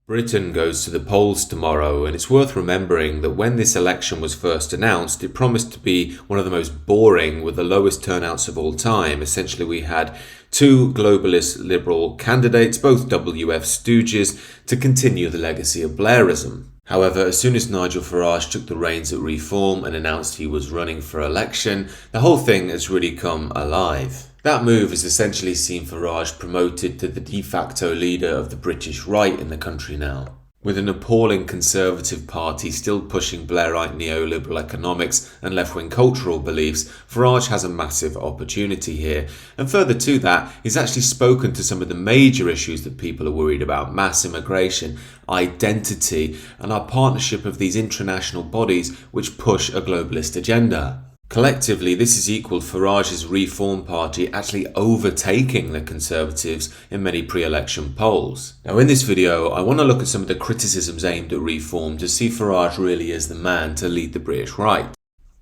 Britain goes to the polls tomorrow, and it's worth remembering that when this election was first announced, it promised to be one of the most boring with the lowest turnouts of all time. Essentially, we had two globalist liberal candidates, both WF stooges, to continue the legacy of Blairism. However, as soon as Nigel Farage took the reins at Reform and announced he was running for election, the whole thing has really come alive. That move has essentially seen Farage promoted to the de facto leader of the British right in the country now. With an appalling Conservative Party still pushing Blairite neoliberal economics and left-wing cultural beliefs, Farage has a massive opportunity here. And further to that, he's actually spoken to some of the major issues that people are worried about: mass immigration, identity, and our partnership of these international bodies which push a globalist agenda. Collectively, this has equalled Farage's Reform Party actually overtaking the Conservatives in many pre-election polls. Now, in this video, I want to look at some of the criticisms aimed at Reform to see if Farage really is the man to lead the British right.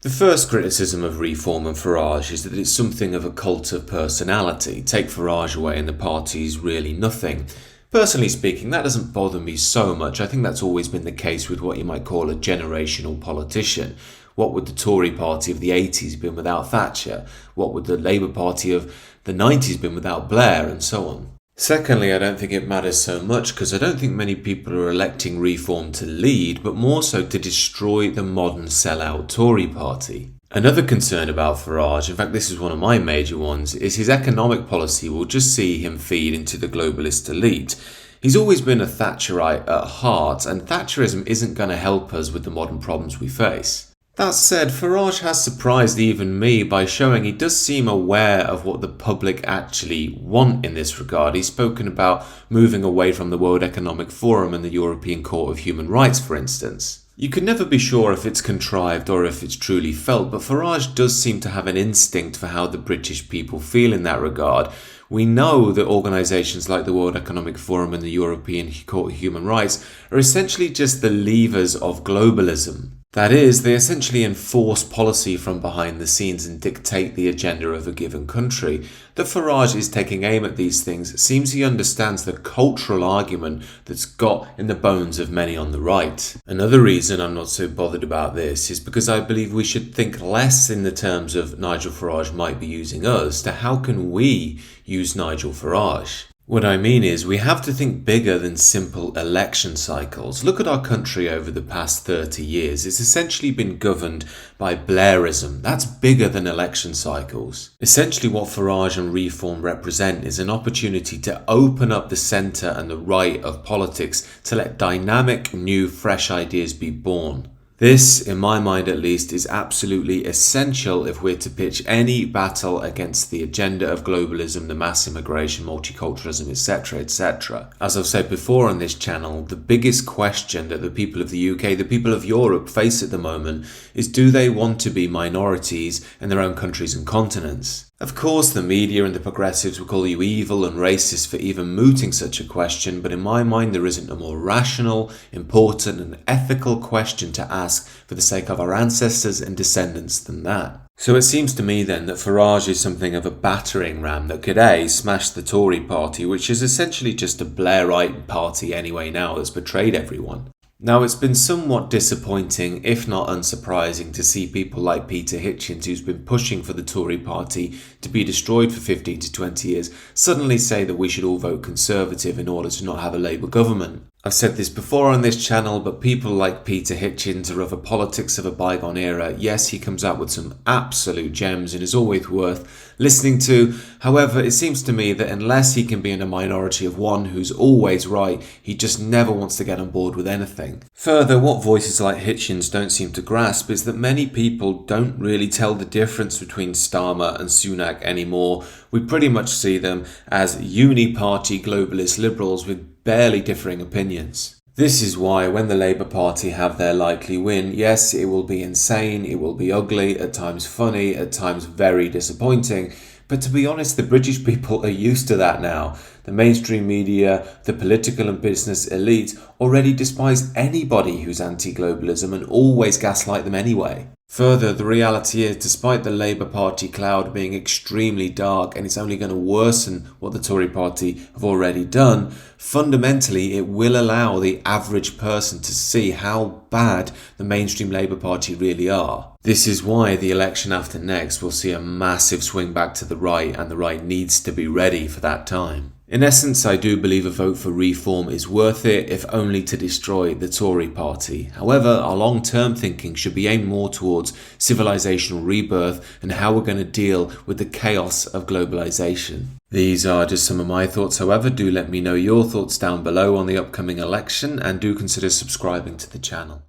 The first criticism of Reform and Farage is that it's something of a cult of personality. Take Farage away and the party's really nothing. Personally speaking, that doesn't bother me so much. I think that's always been the case with what you might call a generational politician. What would the Tory party of the 80s been without Thatcher? What would the Labour Party of the 90s been without Blair, and so on? Secondly, I don't think it matters so much because I don't think many people are electing Reform to lead, but more so to destroy the modern sellout Tory party. Another concern about Farage, in fact this is one of my major ones, is his economic policy will just see him feed into the globalist elite. He's always been a Thatcherite at heart, and Thatcherism isn't going to help us with the modern problems we face. That said, Farage has surprised even me by showing he does seem aware of what the public actually want in this regard. He's spoken about moving away from the World Economic Forum and the European Court of Human Rights, for instance. You can never be sure if it's contrived or if it's truly felt, but Farage does seem to have an instinct for how the British people feel in that regard. We know that organisations like the World Economic Forum and the European Court of Human Rights are essentially just the levers of globalism. That is, they essentially enforce policy from behind the scenes and dictate the agenda of a given country. That Farage is taking aim at these things seems he understands the cultural argument that's got in the bones of many on the right. Another reason I'm not so bothered about this is because I believe we should think less in the terms of Nigel Farage might be using us to how can we use Nigel Farage. What I mean is, we have to think bigger than simple election cycles. Look at our country over the past 30 years. It's essentially been governed by Blairism. That's bigger than election cycles. Essentially what Farage and Reform represent is an opportunity to open up the centre and the right of politics to let dynamic, new, fresh ideas be born. This, in my mind at least, is absolutely essential if we're to pitch any battle against the agenda of globalism, the mass immigration, multiculturalism, etc., etc. As I've said before on this channel, the biggest question that the people of the UK, the people of Europe face at the moment is, do they want to be minorities in their own countries and continents? Of course, the media and the progressives will call you evil and racist for even mooting such a question, but in my mind there isn't a more rational, important and ethical question to ask for the sake of our ancestors and descendants than that. So it seems to me then that Farage is something of a battering ram that could A, smash the Tory party, which is essentially just a Blairite party anyway now that's betrayed everyone. Now, it's been somewhat disappointing, if not unsurprising, to see people like Peter Hitchin, who's been pushing for the Tory party to be destroyed for 15 to 20 years, suddenly say that we should all vote Conservative in order to not have a Labour government. I've said this before on this channel, but people like Peter Hitchins are of a politics of a bygone era. Yes, he comes out with some absolute gems and is always worth listening to. However, it seems to me that unless he can be in a minority of one who's always right, he just never wants to get on board with anything. Further, what voices like Hitchins don't seem to grasp is that many people don't really tell the difference between Starmer and Sunak anymore. We pretty much see them as uni-party globalist liberals with barely differing opinions. This is why when the Labour Party have their likely win, yes, it will be insane, it will be ugly, at times funny, at times very disappointing, but But to be honest, the British people are used to that now. The mainstream media, the political and business elites already despise anybody who's anti-globalism and always gaslight them anyway. Further, the reality is, despite the Labour Party cloud being extremely dark and it's only going to worsen what the Tory party have already done, fundamentally it will allow the average person to see how bad the mainstream Labour Party really are. This is why the election after next will see a massive swing back to the right, and the right needs to be ready for that time. In essence, I do believe a vote for reform is worth it, if only to destroy the Tory party. However, our long-term thinking should be aimed more towards civilizational rebirth and how we're going to deal with the chaos of globalization. These are just some of my thoughts. However, do let me know your thoughts down below on the upcoming election, and do consider subscribing to the channel.